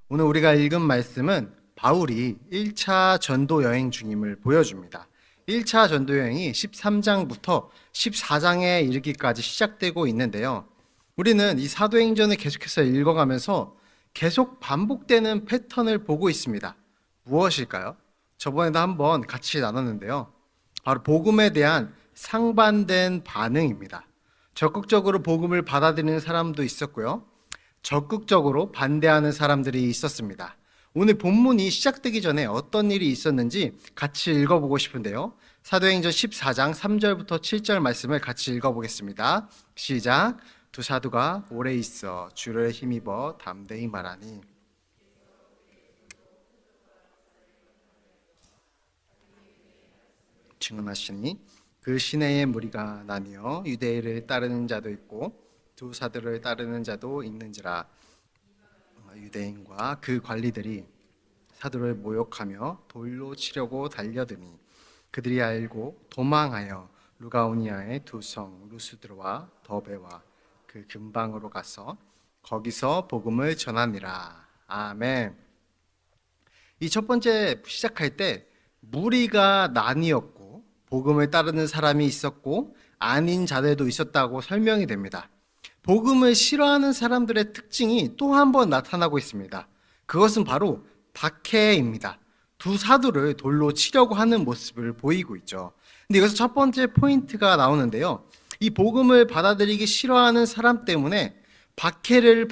오늘 우리가 읽은 말씀은 바울이 1차 전도 여행 중임을 보여줍니다. 1차 전도 여행이 13장부터 14장에 이르기까지 시작되고 있는데요. 우리는 이 사도행전을 계속해서 읽어가면서 계속 반복되는 패턴을 보고 있습니다. 무엇일까요? 저번에도 한번 같이 나눴는데요. 바로 복음에 대한 상반된 반응입니다. 적극적으로 복음을 받아들이는 사람도 있었고요. 적극적으로 반대하는 사람들이 있었습니다. 오늘 본문이 시작되기 전에 어떤 일이 있었는지 같이 읽어보고 싶은데요. 사도행전 14장 3절부터 7절 말씀을 같이 읽어보겠습니다. 시작. 두 사도가 오래 있어 주를 힘입어 담대히 말하니 증언하시니 그 시내의 무리가 나뉘어 유대인을 따르는 자도 있고 두 사도를 따르는 자도 있는지라. 유대인과 그 관리들이 사도를 모욕하며 돌로 치려고 달려드니 그들이 알고 도망하여 루가오니아의 두 성 루스드라와 더베와 그 근방으로 가서 거기서 복음을 전하니라. 아멘. 이 첫 번째 시작할 때 무리가 나뉘었고 복음을 따르는 사람이 있었고 아닌 자들도 있었다고 설명이 됩니다. 복음을 싫어하는 사람들의 특징이 또 한 번 나타나고 있습니다. 그것은 바로 박해입니다. 두 사도를 돌로 치려고 하는 모습을 보이고 있죠. 근데 여기서 첫 번째 포인트가 나오는데요. 이 복음을 받아들이기 싫어하는 사람 때문에 박해를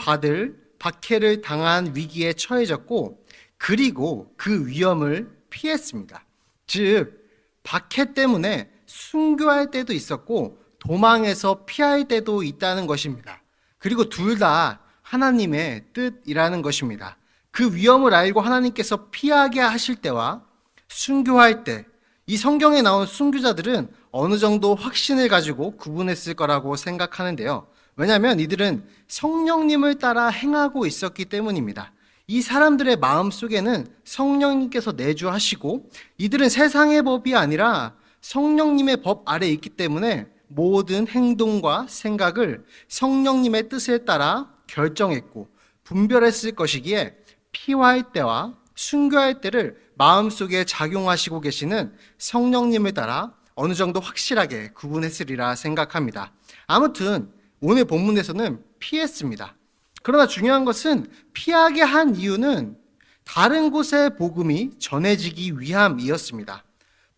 당한 위기에 처해졌고, 그리고 그 위험을 피했습니다. 즉, 박해 때문에 순교할 때도 있었고 도망해서 피할 때도 있다는 것입니다. 그리고 둘 다 하나님의 뜻이라는 것입니다. 그 위험을 알고 하나님께서 피하게 하실 때와 순교할 때, 이 성경에 나온 순교자들은 어느 정도 확신을 가지고 구분했을 거라고 생각하는데요. 왜냐하면 이들은 성령님을 따라 행하고 있었기 때문입니다. 이 사람들의 마음 속에는 성령님께서 내주하시고 이들은 세상의 법이 아니라 성령님의 법 아래에 있기 때문에 모든 행동과 생각을 성령님의 뜻에 따라 결정했고 분별했을 것이기에 피할 때와 순교할 때를 마음속에 작용하시고 계시는 성령님을 따라 어느 정도 확실하게 구분했으리라 생각합니다. 아무튼 오늘 본문에서는 피했습니다. 그러나 중요한 것은 피하게 한 이유는 다른 곳에 복음이 전해지기 위함이었습니다.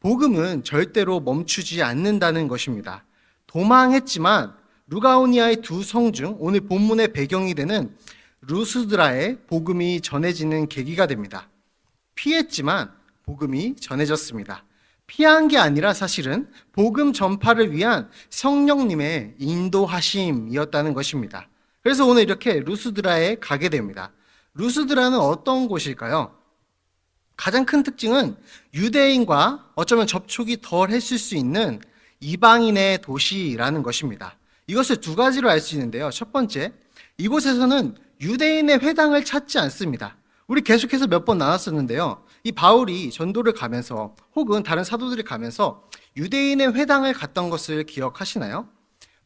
복음은 절대로 멈추지 않는다는 것입니다. 도망했지만 루가오니아의 두 성 중 오늘 본문의 배경이 되는 루스드라의 복음이 전해지는 계기가 됩니다. 피했지만 복음이 전해졌습니다. 피한 게 아니라 사실은 복음 전파를 위한 성령님의 인도하심이었다는 것입니다. 그래서 오늘 이렇게 루스드라에 가게 됩니다. 루스드라는 어떤 곳일까요? 가장 큰 특징은 유대인과 어쩌면 접촉이 덜 했을 수 있는 이방인의 도시라는 것입니다. 이것을 두 가지로 알 수 있는데요. 첫 번째, 이곳에서는 유대인의 회당을 찾지 않습니다. 우리 계속해서 몇 번 나눴었는데요. 이 바울이 전도를 가면서 혹은 다른 사도들이 가면서 유대인의 회당을 갔던 것을 기억하시나요?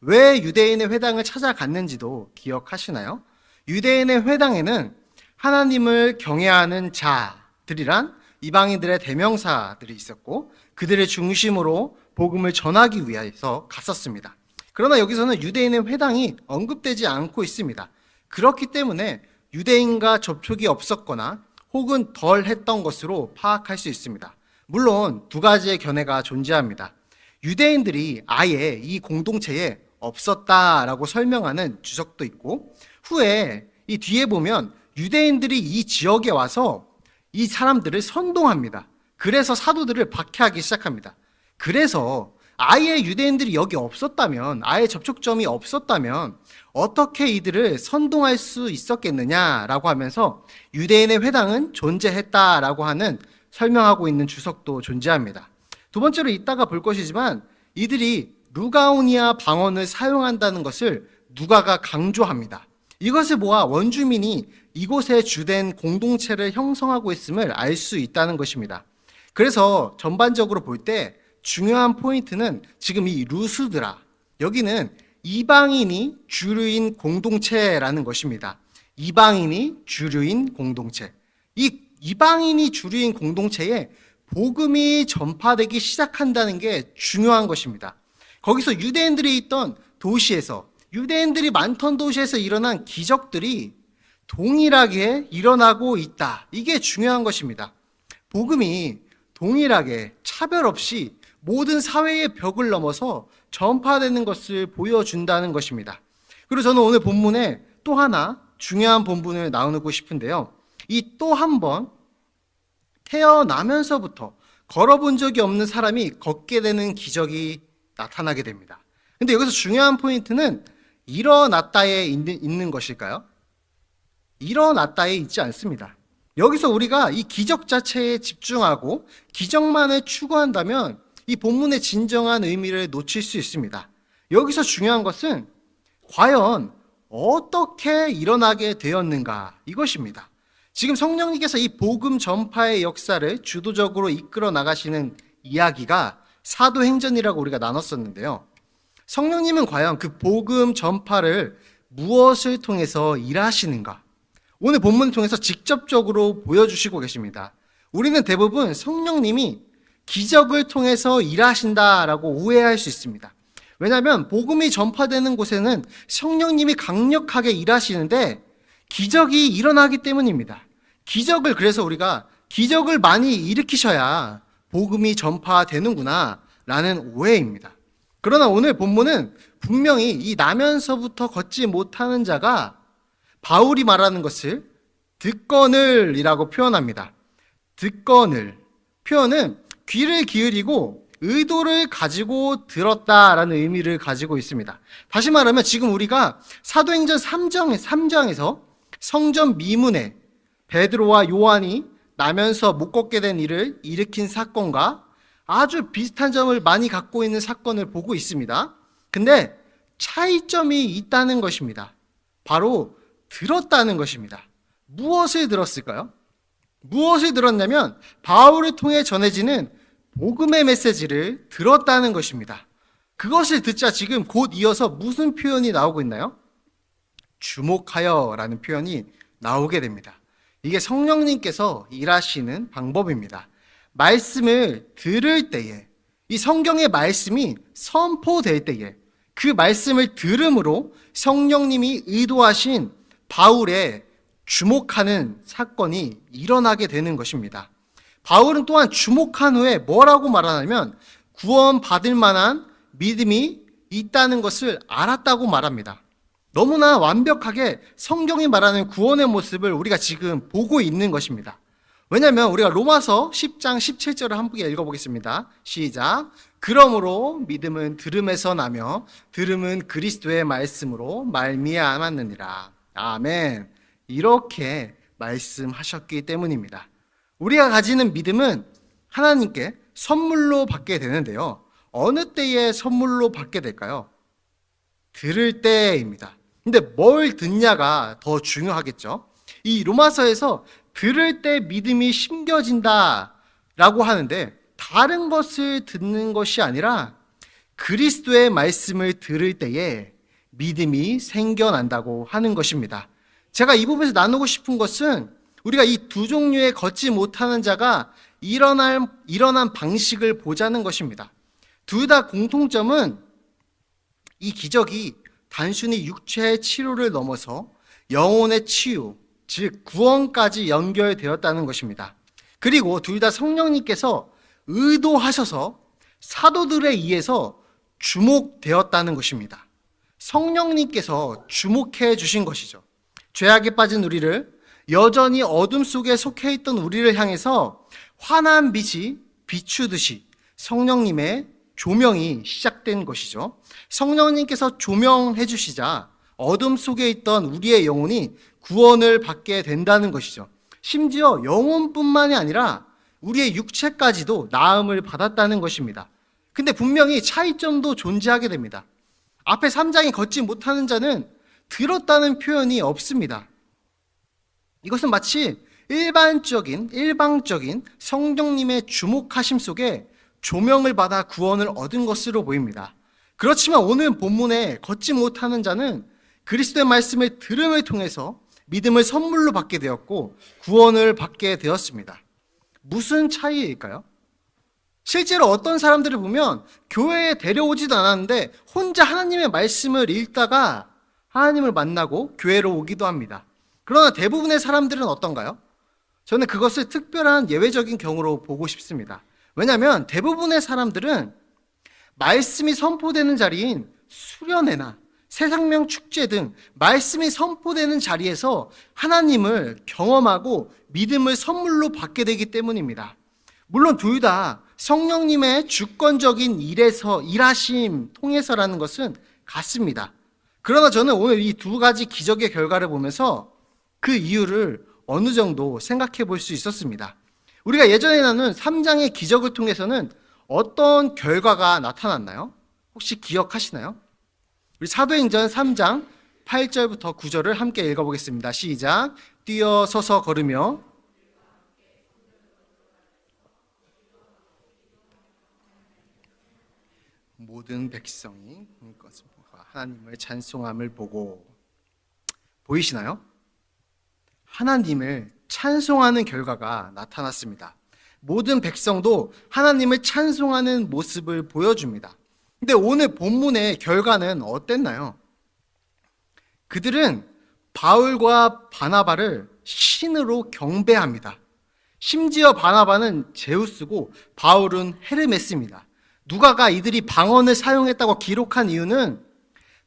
왜 유대인의 회당을 찾아갔는지도 기억하시나요? 유대인의 회당에는 하나님을 경외하는 자들이란 이방인들의 대명사들이 있었고 그들의 중심으로 복음을 전하기 위해서 갔었습니다. 그러나 여기서는 유대인의 회당이 언급되지 않고 있습니다. 그렇기 때문에 유대인과 접촉이 없었거나 혹은 덜 했던 것으로 파악할 수 있습니다. 물론 두 가지의 견해가 존재합니다. 유대인들이 아예 이 공동체에 없었다라고 설명하는 주석도 있고, 후에 이 뒤에 보면 유대인들이 이 지역에 와서 이 사람들을 선동합니다. 그래서 사도들을 박해하기 시작합니다. 그래서 아예 유대인들이 여기 없었다면, 아예 접촉점이 없었다면 어떻게 이들을 선동할 수 있었겠느냐라고 하면서 유대인의 회당은 존재했다라고 하는 설명하고 있는 주석도 존재합니다. 두 번째로 이따가 볼 것이지만 이들이 루가오니아 방언을 사용한다는 것을 누가가 강조합니다. 이것을 모아 원주민이 이곳에 주된 공동체를 형성하고 있음을 알 수 있다는 것입니다. 그래서 전반적으로 볼 때 중요한 포인트는 지금 이 루스드라, 여기는 이방인이 주류인 공동체라는 것입니다. 이방인이 주류인 공동체. 이 이방인이 주류인 공동체에 복음이 전파되기 시작한다는 게 중요한 것입니다. 거기서 유대인들이 있던 도시에서, 유대인들이 많던 도시에서 일어난 기적들이 동일하게 일어나고 있다. 이게 중요한 것입니다. 복음이 동일하게 차별 없이 모든 사회의 벽을 넘어서 전파되는 것을 보여준다는 것입니다. 그리고 저는 오늘 본문에 또 하나 중요한 본문을 나누고 싶은데요. 이 또 한 번 태어나면서부터 걸어본 적이 없는 사람이 걷게 되는 기적이 나타나게 됩니다. 근데 여기서 중요한 포인트는 일어났다에 있는 것일까요? 일어났다에 있지 않습니다. 여기서 우리가 이 기적 자체에 집중하고 기적만을 추구한다면 이 본문의 진정한 의미를 놓칠 수 있습니다. 여기서 중요한 것은 과연 어떻게 일어나게 되었는가, 이것입니다. 지금 성령님께서 이 복음 전파의 역사를 주도적으로 이끌어 나가시는 이야기가 사도행전이라고 우리가 나눴었는데요. 성령님은 과연 그 복음 전파를 무엇을 통해서 일하시는가? 오늘 본문을 통해서 직접적으로 보여주시고 계십니다. 우리는 대부분 성령님이 기적을 통해서 일하신다라고 오해할 수 있습니다. 왜냐하면 복음이 전파되는 곳에는 성령님이 강력하게 일하시는데 기적이 일어나기 때문입니다. 그래서 우리가 기적을 많이 일으키셔야 복음이 전파되는구나 라는 오해입니다. 그러나 오늘 본문은 분명히 이 나면서부터 걷지 못하는 자가 바울이 말하는 것을 듣거늘이라고 표현합니다. 듣거늘 표현은 귀를 기울이고 의도를 가지고 들었다라는 의미를 가지고 있습니다. 다시 말하면 지금 우리가 사도행전 3장에서 성전 미문에 베드로와 요한이 나면서 못 걷게 된 일을 일으킨 사건과 아주 비슷한 점을 많이 갖고 있는 사건을 보고 있습니다. 근데 차이점이 있다는 것입니다. 바로 들었다는 것입니다. 무엇을 들었을까요? 무엇을 들었냐면 바울을 통해 전해지는 복음의 메시지를 들었다는 것입니다. 그것을 듣자 지금 곧 이어서 무슨 표현이 나오고 있나요? 주목하여 라는 표현이 나오게 됩니다. 이게 성령님께서 일하시는 방법입니다. 말씀을 들을 때에, 이 성경의 말씀이 선포될 때에 그 말씀을 들음으로 성령님이 의도하신 바울의 주목하는 사건이 일어나게 되는 것입니다. 바울은 또한 주목한 후에 뭐라고 말하냐면 구원받을 만한 믿음이 있다는 것을 알았다고 말합니다. 너무나 완벽하게 성경이 말하는 구원의 모습을 우리가 지금 보고 있는 것입니다. 왜냐하면 우리가 로마서 10장 17절을 함께 읽어보겠습니다. 시작. 그러므로 믿음은 들음에서 나며 들음은 그리스도의 말씀으로 말미암았느니라. 아멘. 이렇게 말씀하셨기 때문입니다. 우리가 가지는 믿음은 하나님께 선물로 받게 되는데요. 어느 때에 선물로 받게 될까요? 들을 때입니다. 근데 뭘 듣냐가 더 중요하겠죠. 이 로마서에서 들을 때 믿음이 심겨진다라고 하는데 다른 것을 듣는 것이 아니라 그리스도의 말씀을 들을 때에 믿음이 생겨난다고 하는 것입니다. 제가 이 부분에서 나누고 싶은 것은 우리가 이 두 종류의 걷지 못하는 자가 일어난 방식을 보자는 것입니다. 둘 다 공통점은 이 기적이 단순히 육체의 치료를 넘어서 영혼의 치유, 즉 구원까지 연결되었다는 것입니다. 그리고 둘 다 성령님께서 의도하셔서 사도들에 의해서 주목되었다는 것입니다. 성령님께서 주목해 주신 것이죠. 죄악에 빠진 우리를, 여전히 어둠 속에 속해 있던 우리를 향해서 환한 빛이 비추듯이 성령님의 조명이 시작된 것이죠. 성령님께서 조명해 주시자 어둠 속에 있던 우리의 영혼이 구원을 받게 된다는 것이죠. 심지어 영혼뿐만이 아니라 우리의 육체까지도 나음을 받았다는 것입니다. 근데 분명히 차이점도 존재하게 됩니다. 앞에 3장이 걷지 못하는 자는 들었다는 표현이 없습니다. 이것은 마치 일방적인 성령님의 주목하심 속에 조명을 받아 구원을 얻은 것으로 보입니다. 그렇지만 오늘 본문에 걷지 못하는 자는 그리스도의 말씀을 들음을 통해서 믿음을 선물로 받게 되었고 구원을 받게 되었습니다. 무슨 차이일까요? 실제로 어떤 사람들을 보면 교회에 데려오지도 않았는데 혼자 하나님의 말씀을 읽다가 하나님을 만나고 교회로 오기도 합니다. 그러나 대부분의 사람들은 어떤가요? 저는 그것을 특별한 예외적인 경우로 보고 싶습니다. 왜냐하면 대부분의 사람들은 말씀이 선포되는 자리인 수련회나 새생명 축제 등 말씀이 선포되는 자리에서 하나님을 경험하고 믿음을 선물로 받게 되기 때문입니다. 물론 둘 다 성령님의 주권적인 일하심 통해서라는 것은 같습니다. 그러나 저는 오늘 이 두 가지 기적의 결과를 보면서 그 이유를 어느 정도 생각해 볼 수 있었습니다. 우리가 예전에 나눈 3장의 기적을 통해서는 어떤 결과가 나타났나요? 혹시 기억하시나요? 우리 사도행전 3장 8절부터 9절을 함께 읽어보겠습니다. 시작. 뛰어서서 걸으며 모든 백성이 하나님을 찬송함을 보고, 보이시나요? 하나님을 찬송하는 결과가 나타났습니다. 모든 백성도 하나님을 찬송하는 모습을 보여줍니다. 근데 오늘 본문의 결과는 어땠나요? 그들은 바울과 바나바를 신으로 경배합니다. 심지어 바나바는 제우스고 바울은 헤르메스입니다. 누가가 이들이 방언을 사용했다고 기록한 이유는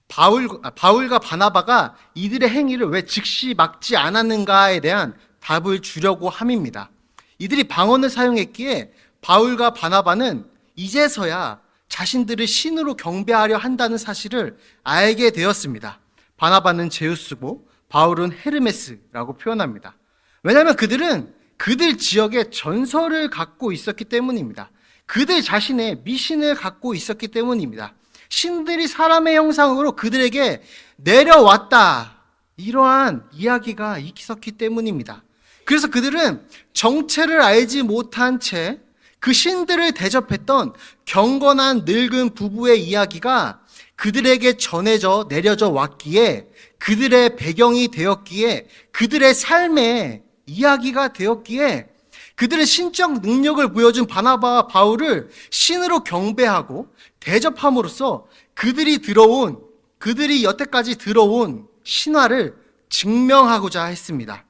바울과 바나바가 이들의 행위를 왜 즉시 막지 않았는가에 대한 답을 주려고 함입니다. 이들이 방언을 사용했기에 바울과 바나바는 이제서야 자신들을 신으로 경배하려 한다는 사실을 알게 되었습니다. 바나바는 제우스고 바울은 헤르메스라고 표현합니다. 왜냐하면 그들은 그들 지역의 전설을 갖고 있었기 때문입니다. 그들 자신의 미신을 갖고 있었기 때문입니다. 신들이 사람의 형상으로 그들에게 내려왔다, 이러한 이야기가 있었기 때문입니다. 그래서 그들은 정체를 알지 못한 채 그 신들을 대접했던 경건한 늙은 부부의 이야기가 그들에게 전해져 내려져 왔기에, 그들의 배경이 되었기에, 그들의 삶의 이야기가 되었기에 그들의 신적 능력을 보여준 바나바와 바울을 신으로 경배하고 대접함으로써 그들이 여태까지 들어온 신화를 증명하고자 했습니다.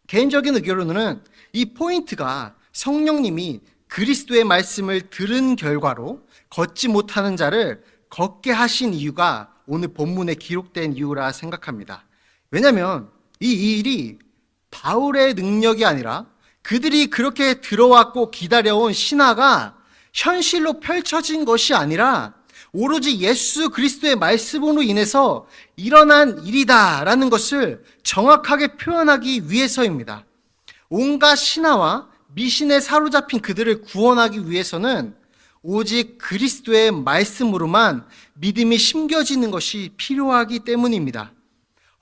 개인적인 의견으로는 이 포인트가 성령님이 그리스도의 말씀을 들은 결과로 걷지 못하는 자를 걷게 하신 이유가 오늘 본문에 기록된 이유라 생각합니다. 왜냐하면 이 일이 바울의 능력이 아니라 그들이 그렇게 들어왔고 기다려온 신화가 현실로 펼쳐진 것이 아니라 오로지 예수 그리스도의 말씀으로 인해서 일어난 일이다라는 것을 정확하게 표현하기 위해서입니다. 온갖 신화와 미신에 사로잡힌 그들을 구원하기 위해서는 오직 그리스도의 말씀으로만 믿음이 심겨지는 것이 필요하기 때문입니다.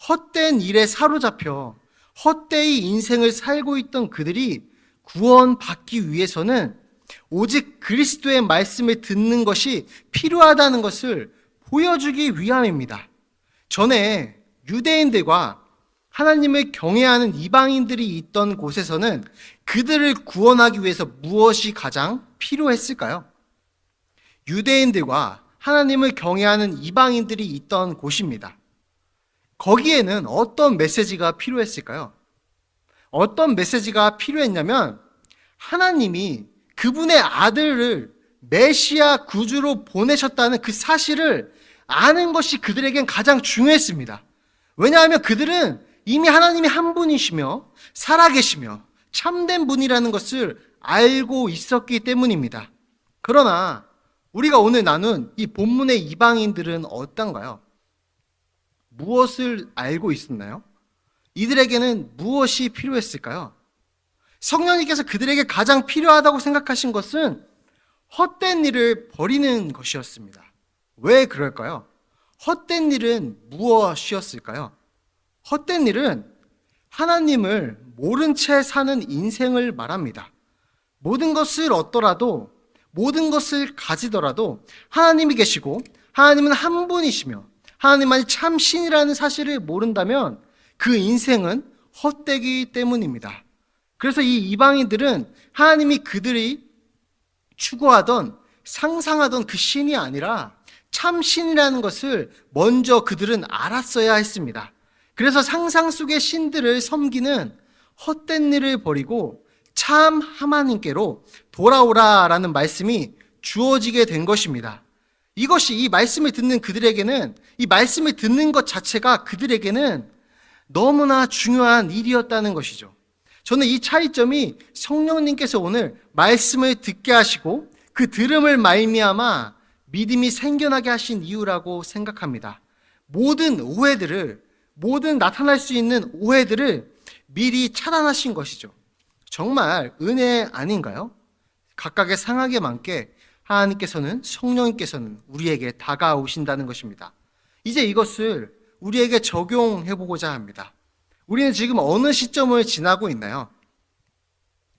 헛된 일에 사로잡혀 헛되이 인생을 살고 있던 그들이 구원받기 위해서는 오직 그리스도의 말씀을 듣는 것이 필요하다는 것을 보여주기 위함입니다. 전에 유대인들과 하나님을 경외하는 이방인들이 있던 곳에서는 그들을 구원하기 위해서 무엇이 가장 필요했을까요? 유대인들과 하나님을 경외하는 이방인들이 있던 곳입니다. 거기에는 어떤 메시지가 필요했을까요? 어떤 메시지가 필요했냐면 하나님이 그분의 아들을 메시아 구주로 보내셨다는 그 사실을 아는 것이 그들에겐 가장 중요했습니다. 왜냐하면 그들은 이미 하나님이 한 분이시며 살아계시며 참된 분이라는 것을 알고 있었기 때문입니다. 그러나 우리가 오늘 나눈 이 본문의 이방인들은 어떤가요? 무엇을 알고 있었나요? 이들에게는 무엇이 필요했을까요? 성령님께서 그들에게 가장 필요하다고 생각하신 것은 헛된 일을 버리는 것이었습니다. 왜 그럴까요? 헛된 일은 무엇이었을까요? 헛된 일은 하나님을 모른 채 사는 인생을 말합니다. 모든 것을 얻더라도, 모든 것을 가지더라도 하나님이 계시고 하나님은 한 분이시며 하나님만이 참 신이라는 사실을 모른다면 그 인생은 헛되기 때문입니다. 그래서 이 이방인들은 하나님이 그들이 추구하던 상상하던 그 신이 아니라 참 신이라는 것을 먼저 그들은 알았어야 했습니다. 그래서 상상 속의 신들을 섬기는 헛된 일을 버리고 참 하나님께로 돌아오라라는 말씀이 주어지게 된 것입니다. 이것이 이 말씀을 듣는 그들에게는, 이 말씀을 듣는 것 자체가 그들에게는 너무나 중요한 일이었다는 것이죠. 저는 이 차이점이 성령님께서 오늘 말씀을 듣게 하시고 그 들음을 말미암아 믿음이 생겨나게 하신 이유라고 생각합니다. 모든 나타날 수 있는 오해들을 미리 차단하신 것이죠. 정말 은혜 아닌가요? 각각의 상황에 맞게 하나님께서는, 성령님께서는 우리에게 다가오신다는 것입니다. 이제 이것을 우리에게 적용해 보고자 합니다. 우리는 지금 어느 시점을 지나고 있나요?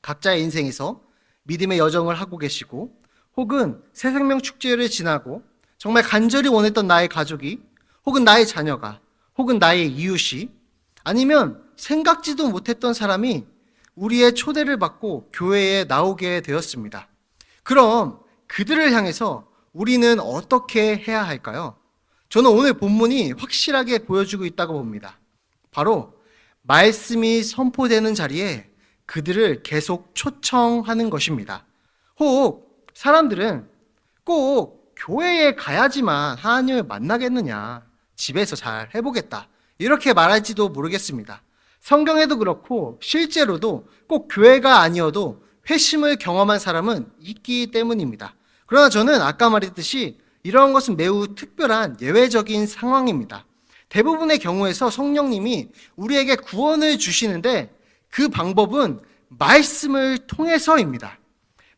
각자의 인생에서 믿음의 여정을 하고 계시고, 혹은 새생명 축제를 지나고 정말 간절히 원했던 나의 가족이, 혹은 나의 자녀가, 혹은 나의 이웃이, 아니면 생각지도 못했던 사람이 우리의 초대를 받고 교회에 나오게 되었습니다. 그럼 그들을 향해서 우리는 어떻게 해야 할까요? 저는 오늘 본문이 확실하게 보여주고 있다고 봅니다. 바로 말씀이 선포되는 자리에 그들을 계속 초청하는 것입니다. 혹 사람들은 꼭 교회에 가야지만 하나님을 만나겠느냐, 집에서 잘 해보겠다, 이렇게 말할지도 모르겠습니다. 성경에도 그렇고 실제로도 꼭 교회가 아니어도 회심을 경험한 사람은 있기 때문입니다. 그러나 저는 아까 말했듯이 이런 것은 매우 특별한 예외적인 상황입니다. 대부분의 경우에서 성령님이 우리에게 구원을 주시는데 그 방법은 말씀을 통해서입니다.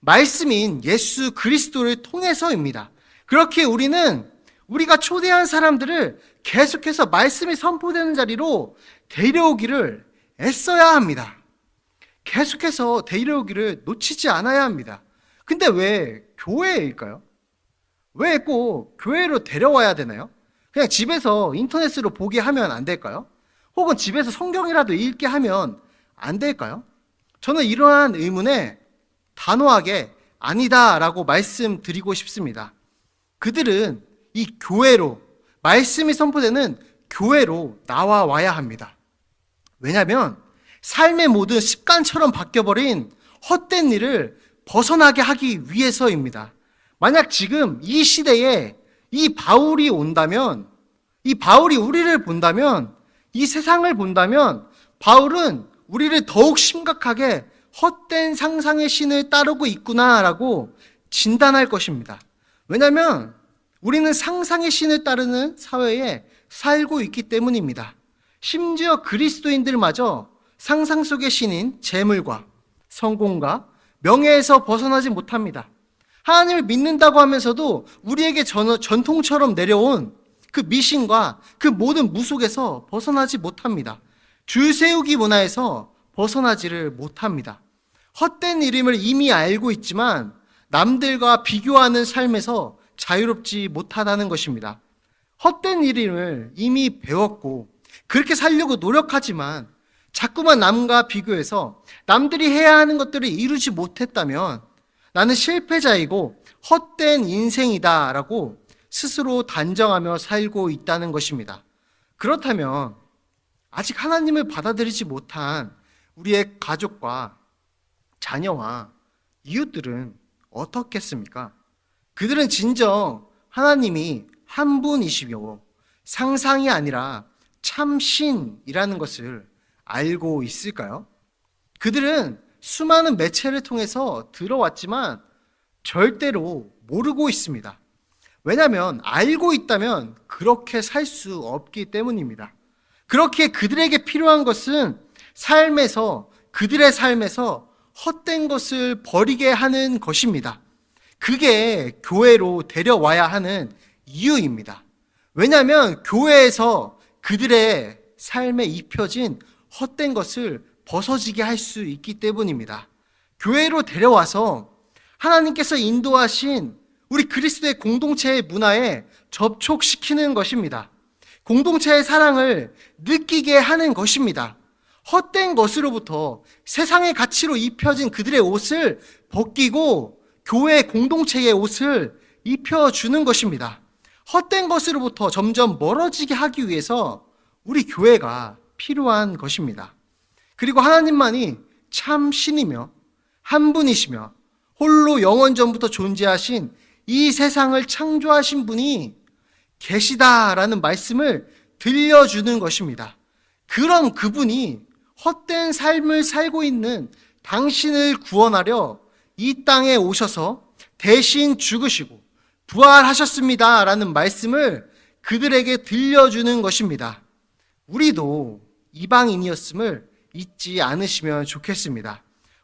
말씀인 예수 그리스도를 통해서입니다. 그렇게 우리가 초대한 사람들을 계속해서 말씀이 선포되는 자리로 데려오기를 애써야 합니다. 계속해서 데려오기를 놓치지 않아야 합니다. 근데 왜 교회일까요? 왜 꼭 교회로 데려와야 되나요? 그냥 집에서 인터넷으로 보게 하면 안 될까요? 혹은 집에서 성경이라도 읽게 하면 안 될까요? 저는 이러한 의문에 단호하게 아니다라고 말씀드리고 싶습니다. 그들은 이 교회로, 말씀이 선포되는 교회로 나와야 합니다. 왜냐하면 삶의 모든 습관처럼 바뀌어버린 헛된 일을 벗어나게 하기 위해서입니다. 만약 지금 이 시대에 이 바울이 온다면, 이 바울이 우리를 본다면, 이 세상을 본다면 바울은 우리를 더욱 심각하게 헛된 상상의 신을 따르고 있구나라고 진단할 것입니다. 왜냐하면 우리는 상상의 신을 따르는 사회에 살고 있기 때문입니다. 심지어 그리스도인들마저 상상 속의 신인 재물과 성공과 명예에서 벗어나지 못합니다. 하나님을 믿는다고 하면서도 우리에게 전통처럼 내려온 그 미신과 그 모든 무속에서 벗어나지 못합니다. 줄 세우기 문화에서 벗어나지를 못합니다. 헛된 이름을 이미 알고 있지만 남들과 비교하는 삶에서 자유롭지 못하다는 것입니다. 헛된 이름을 이미 배웠고 그렇게 살려고 노력하지만 자꾸만 남과 비교해서 남들이 해야 하는 것들을 이루지 못했다면 나는 실패자이고 헛된 인생이다라고 스스로 단정하며 살고 있다는 것입니다. 그렇다면 아직 하나님을 받아들이지 못한 우리의 가족과 자녀와 이웃들은 어떻겠습니까? 그들은 진정 하나님이 한 분이시며 상상이 아니라 참신이라는 것을 알고 있을까요? 그들은 수많은 매체를 통해서 들어왔지만 절대로 모르고 있습니다. 왜냐하면 알고 있다면 그렇게 살 수 없기 때문입니다. 그렇게 그들에게 필요한 것은 그들의 삶에서 헛된 것을 버리게 하는 것입니다. 그게 교회로 데려와야 하는 이유입니다. 왜냐하면 교회에서 그들의 삶에 입혀진 헛된 것을 벗어지게 할 수 있기 때문입니다. 교회로 데려와서 하나님께서 인도하신 우리 그리스도의 공동체의 문화에 접촉시키는 것입니다. 공동체의 사랑을 느끼게 하는 것입니다. 헛된 것으로부터 세상의 가치로 입혀진 그들의 옷을 벗기고 교회 공동체의 옷을 입혀주는 것입니다. 헛된 것으로부터 점점 멀어지게 하기 위해서 우리 교회가 필요한 것입니다. 그리고 하나님만이 참 신이며 한 분이시며 홀로 영원 전부터 존재하신 이 세상을 창조하신 분이 계시다라는 말씀을 들려주는 것입니다. 그럼 그분이 헛된 삶을 살고 있는 당신을 구원하려 이 땅에 오셔서 대신 죽으시고 부활하셨습니다 라는 말씀을 그들에게 들려주는 것입니다. 우리도 이방인이었음을 잊지 않으시면 좋겠습니다.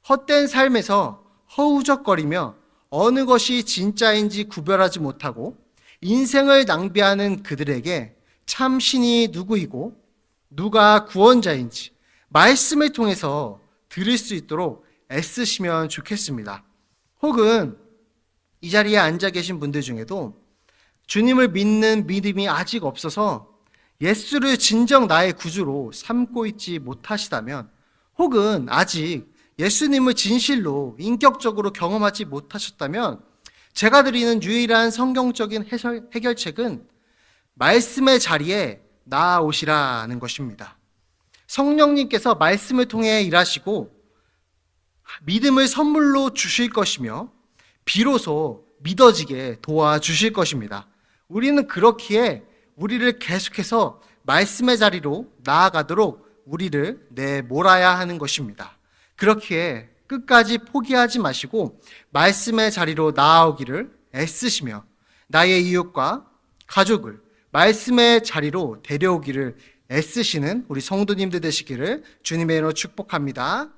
헛된 삶에서 허우적거리며 어느 것이 진짜인지 구별하지 못하고 인생을 낭비하는 그들에게 참 신이 누구이고 누가 구원자인지 말씀을 통해서 들을 수 있도록 애쓰시면 좋겠습니다. 혹은 이 자리에 앉아 계신 분들 중에도 주님을 믿는 믿음이 아직 없어서 예수를 진정 나의 구주로 삼고 있지 못하시다면, 혹은 아직 예수님을 진실로 인격적으로 경험하지 못하셨다면, 제가 드리는 유일한 성경적인 해결책은 말씀의 자리에 나아오시라는 것입니다. 성령님께서 말씀을 통해 일하시고 믿음을 선물로 주실 것이며 비로소 믿어지게 도와주실 것입니다. 우리는 그렇기에 우리를 계속해서 말씀의 자리로 나아가도록 우리를 내몰아야 하는 것입니다. 그렇기에 끝까지 포기하지 마시고 말씀의 자리로 나아오기를 애쓰시며 나의 이웃과 가족을 말씀의 자리로 데려오기를 애쓰시는 우리 성도님들 되시기를 주님의 이름으로 축복합니다.